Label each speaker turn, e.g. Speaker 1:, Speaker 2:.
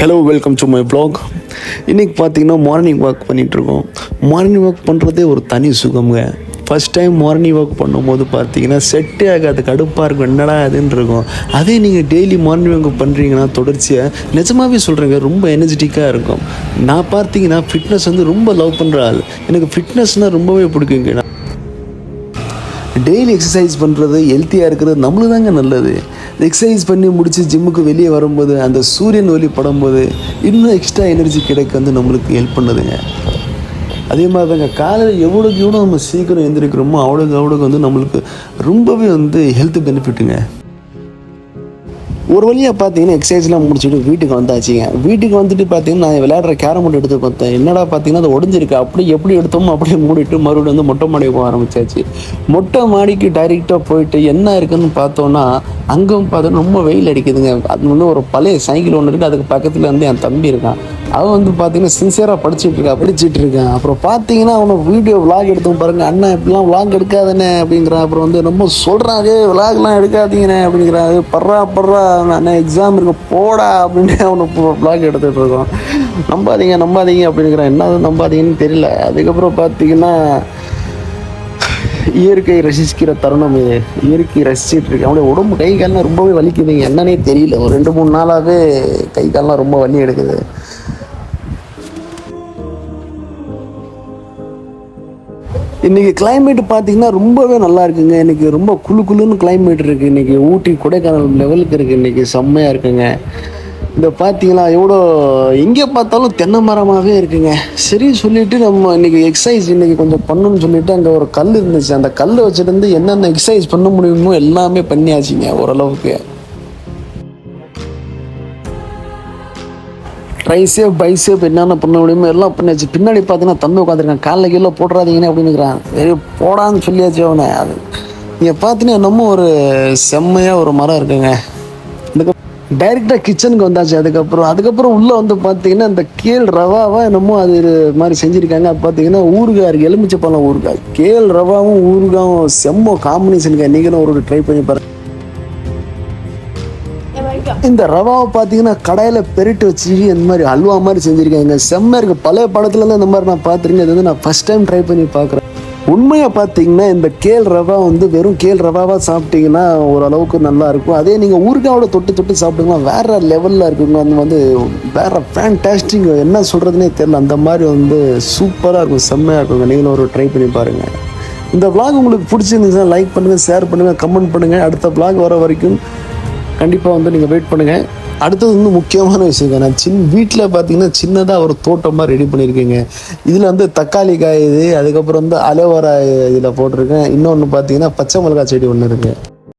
Speaker 1: Hello welcome to my vlog. இன்றைக்கி பார்த்தீங்கன்னா morning walk பண்ணிகிட்ருக்கோம். மார்னிங் வாக் பண்ணுறதே ஒரு தனி சுகம்ங்க. ஃபஸ்ட் டைம் மார்னிங் வாக் பண்ணும்போது பார்த்தீங்கன்னா செட்டே ஆகாது, கடுப்பாக இருக்கும், என்னடா அதுன்னு இருக்கும். அதே நீங்கள் டெய்லி மார்னிங் வாக் பண்ணுறீங்கன்னா தொடர்ச்சியாக நிஜமாகவே சொல்கிறேங்க, ரொம்ப எனர்ஜெட்டிக்காக இருக்கும். நான் பார்த்தீங்கன்னா ஃபிட்னஸ் வந்து ரொம்ப லவ் பண்ணுற ஆள். எனக்கு ஃபிட்னஸ்னால் ரொம்பவே பிடிக்குங்க. டெய்லி எக்ஸசைஸ் பண்ணுறது, ஹெல்த்தியாக இருக்கிறது நம்மளுக்கு தாங்க நல்லது. எக்ஸசைஸ் பண்ணி முடித்து ஜிம்முக்கு வெளியே வரும்போது அந்த சூரியன் ஒளி படும்போது இன்னும் எக்ஸ்ட்ரா எனர்ஜி கிடைக்க வந்து நம்மளுக்கு ஹெல்ப் பண்ணுதுங்க. அதே மாதிரி தாங்க காலையில் எவ்வளோக்கு எவ்வளோ நம்ம சீக்கிரம் எழுந்திரிக்கிறோமோ அவ்வளோக்கு வந்து நம்மளுக்கு ரொம்பவே வந்து ஹெல்த் பெனிஃபிட்டுங்க. ஒரு வழியாக பார்த்தீங்கன்னா எக்ஸசைஸ்லாம் முடிச்சுட்டு வீட்டுக்கு வந்தாச்சுங்க. வீட்டுக்கு வந்துட்டு பார்த்தீங்கன்னா நான் விளையாடுற கேரம் போர்டு எடுத்து பார்த்தேன். என்னடா பார்த்தீங்கன்னா அது உடஞ்சிருக்கு. அப்படி எப்படி எடுத்தோமோ அப்படியே மூடிட்டு மறுபடியும் வந்து மொட்டை மாடி போக ஆரம்பிச்சாச்சு. மொட்டை மாடிக்கு டைரெக்டாக போயிட்டு என்ன இருக்குதுன்னு பார்த்தோன்னா அங்கே பார்த்தோன்னா ரொம்ப வெயில் அடிக்குதுங்க. அது வந்து ஒரு பழைய சைக்கிள் ஒன்று இருக்குது, அதுக்கு பக்கத்தில் வந்து என் தம்பி இருக்கான். அவன் வந்து பார்த்தீங்கன்னா சின்சியராக படிச்சுட்டு இருக்கான். அப்புறம் பார்த்தீங்கன்னா அவனை வீடியோ விளாக் எடுத்தோம் பாருங்கள். அண்ணா இப்படிலாம் விளாக் எடுக்காதண்ணே அப்படிங்கிறான். அப்புறம் வந்து ரொம்ப சொல்கிறாங்க, விளாக்லாம் எடுக்காதீங்கண்ணே அப்படிங்கிறான். பர்றா அண்ணா எக்ஸாம் இருக்கு போடா அப்படின்னு அவனை விளாக் எடுத்துகிட்டு இருக்கோம். நம்பாதீங்க அப்படிங்கிறான். என்ன நம்பாதீங்கன்னு தெரியல. அதுக்கப்புறம் பார்த்தீங்கன்னா இயற்கை ரசிக்கிற தருணம் இது. இயற்கை ரசிச்சுட்டு இருக்கேன். அவனுடைய உடம்பு கை கால்லாம் ரொம்பவே வலிக்குதுங்க. என்னன்னே தெரியல. ஒரு 2-3 நாளாகவே கை கால்லாம் ரொம்ப வலி எடுக்குது. இன்றைக்கி கிளைமேட் பார்த்திங்கன்னா ரொம்பவே நல்லா இருக்குங்க. இன்றைக்கி ரொம்ப குளுன்னு கிளைமேட் இருக்குது. இன்றைக்கி ஊட்டி கொடைக்கானல் லெவலுக்கு இருக்குது. இன்றைக்கி செம்மையாக இருக்குங்க. இந்த பார்த்தீங்களா எவ்வளோ எங்கே பார்த்தாலும் தென்னை மரமாகவே இருக்குங்க. சரி சொல்லிவிட்டு நம்ம இன்றைக்கி எக்ஸசைஸ் இன்றைக்கி கொஞ்சம் பண்ணணும்னு சொல்லிவிட்டு அங்கே ஒரு கல் இருந்துச்சு. அந்த கல் வச்சுட்டு என்னென்ன எக்ஸசைஸ் பண்ண முடியுமோ எல்லாமே பண்ணியாச்சுங்க ஓரளவுக்கு. ட்ரைசேப் பைசேப் என்னென்ன பண்ண முடியுமோ எல்லாம் பண்ணியாச்சு. பின்னாடி பார்த்தீங்கன்னா தம்பி உட்காந்துருக்கான். காலைல கீழே போட்டுறாதீங்கன்னு அப்படின்னுக்கிறான். சரி போடான்னு சொல்லியாச்சு அவனை. அது இங்கே பார்த்தீங்கன்னா என்னமோ ஒரு செம்மையாக ஒரு மரம் இருக்குங்க. டைரெக்டாக கிச்சனுக்கு வந்தாச்சு. அதுக்கப்புறம் உள்ளே வந்து பார்த்தீங்கன்னா இந்த கேல் ரவாவா என்னமோ அது மாதிரி செஞ்சுருக்காங்க. அது பார்த்தீங்கன்னா ஊறுகாய் இருக்குது, எலுமிச்சை பழம் ஊறுகாய். கேல் ரவாவும் ஊறுகாயும் செம்ம காம்பினேஷனுங்க. நீங்களும் ஒரு ட்ரை பண்ணி பாருங்க. இந்த ரவாவை பார்த்தீங்கன்னா கடையில் பெருட்டு வச்சு இந்த மாதிரி அல்வா மாதிரி செஞ்சுருக்காங்க. செம்மையாக இருக்குது. பழைய படத்துலேருந்து இந்த மாதிரி நான் பார்த்துருக்கேன். இது வந்து நான் ஃபஸ்ட் டைம் ட்ரை பண்ணி பார்க்குறேன். உண்மையாக பார்த்தீங்கன்னா இந்த கேல் ரவா வந்து வெறும் கேல் ரவாவாக சாப்பிட்டீங்கன்னா ஓரளவுக்கு நல்லாயிருக்கும். அதே நீங்கள் ஊறுகாயோட தொட்டு சாப்பிட்டீங்கன்னா வேறு லெவலில் இருக்குங்க. அது வந்து வேறு ஃபேன்டாஸ்டிக், என்ன சொல்கிறதுனே தெரியல. அந்த மாதிரி வந்து சூப்பராக இருக்கும், செம்மையாக இருக்குங்க. நீங்களும் ஒரு ட்ரை பண்ணி பாருங்கள். இந்த விளாக் உங்களுக்கு பிடிச்சிருந்துச்சுன்னா லைக் பண்ணுங்கள், ஷேர் பண்ணுங்கள், கமெண்ட் பண்ணுங்கள். அடுத்த விளாக் வர வரைக்கும் கண்டிப்பாக வந்து நீங்கள் வெயிட் பண்ணுங்கள். அடுத்தது வந்து முக்கியமான விஷயம், நான் வீட்டில் பார்த்தீங்கன்னா சின்னதாக ஒரு தோட்டமாக ரெடி பண்ணியிருக்கேங்க. இதில் வந்து தக்காளி காய் இது, அதுக்கப்புறம் வந்து அலோவேரா இதில் போட்டிருக்கேன். இன்னொன்று பார்த்தீங்கன்னா பச்சை மிளகாய் செடி ஒன்று இருக்குது.